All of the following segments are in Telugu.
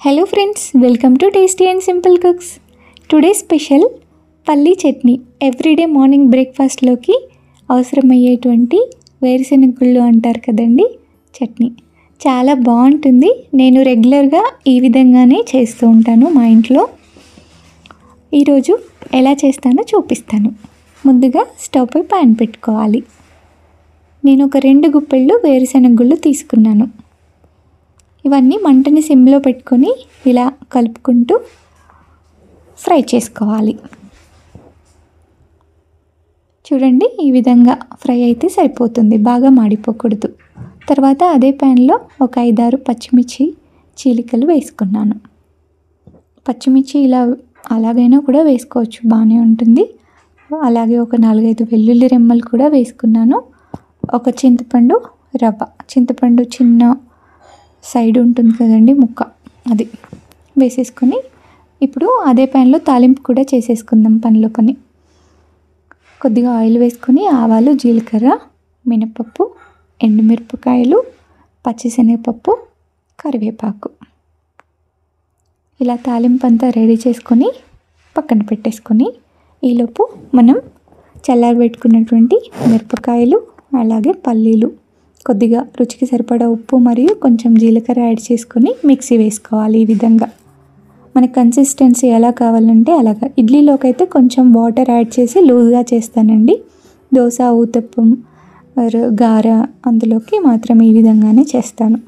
Hello friends, welcome to tasty and simple cooks. Today special పల్లీ చట్నీ. ఎవ్రీడే మార్నింగ్ బ్రేక్ఫాస్ట్లోకి అవసరమయ్యేటువంటి వేరుశెనగ గుళ్ళు అంటారు కదండి, చట్నీ చాలా బాగుంటుంది. నేను రెగ్యులర్గా ఈ విధంగానే చేస్తూ ఉంటాను మా ఇంట్లో. ఈరోజు ఎలా చేస్తానో చూపిస్తాను. ముందుగా స్టవ్ పై ప్యాన్ పెట్టుకోవాలి. నేను ఒక 2 గుప్పెళ్ళు వేరుశెనగ గుళ్ళు తీసుకున్నాను. ఇవన్నీ మంటని సిమ్లో పెట్టుకొని ఇలా కలుపుకుంటూ ఫ్రై చేసుకోవాలి. చూడండి, ఈ విధంగా ఫ్రై అయితే సరిపోతుంది, బాగా మాడిపోకూడదు. తర్వాత అదే ప్యాన్లో ఒక 5-6 పచ్చిమిర్చి చీలికలు వేసుకున్నాను. పచ్చిమిర్చి ఇలా అలాగైనా కూడా వేసుకోవచ్చు, బాగానే ఉంటుంది. అలాగే ఒక 4-5 వెల్లుల్లి రెమ్మలు కూడా వేసుకున్నాను. ఒక చింతపండు చిన్న సైడ్ ఉంటుంది కదండి, ముక్క, అది వేసేసుకొని ఇప్పుడు అదే ప్యాన్లో తాలింపు కూడా చేసేసుకుందాం. పని కొద్దిగా ఆయిల్ వేసుకొని ఆవాలు, జీలకర్ర, మినపప్పు, ఎండుమిరపకాయలు, పచ్చిశనగపప్పు, కరివేపాకు ఇలా తాలింపు అంతా రెడీ చేసుకొని పక్కన పెట్టేసుకొని ఈలోపు మనం చల్లారబెట్టుకున్నటువంటి మిరపకాయలు, అలాగే పల్లీలు, కొద్దిగా రుచికి సరిపడా ఉప్పు మరియు కొంచెం జీలకర్ర యాడ్ చేసుకొని మిక్సీ వేసుకోవాలి. ఈ విధంగా మన కన్సిస్టెన్సీ ఎలా కావాలంటే అలాగా. ఇడ్లీలోకి అయితే కొంచెం వాటర్ యాడ్ చేసి లూజ్గా చేస్తానండి. దోశ, ఊతప్పం, గార అందులోకి మాత్రం ఈ విధంగానే చేస్తాను.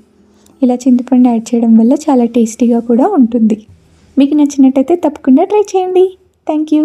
ఇలా చింతపండు యాడ్ చేయడం వల్ల చాలా టేస్టీగా కూడా ఉంటుంది. మీకు నచ్చినట్టయితే తప్పకుండా ట్రై చేయండి. Thank you.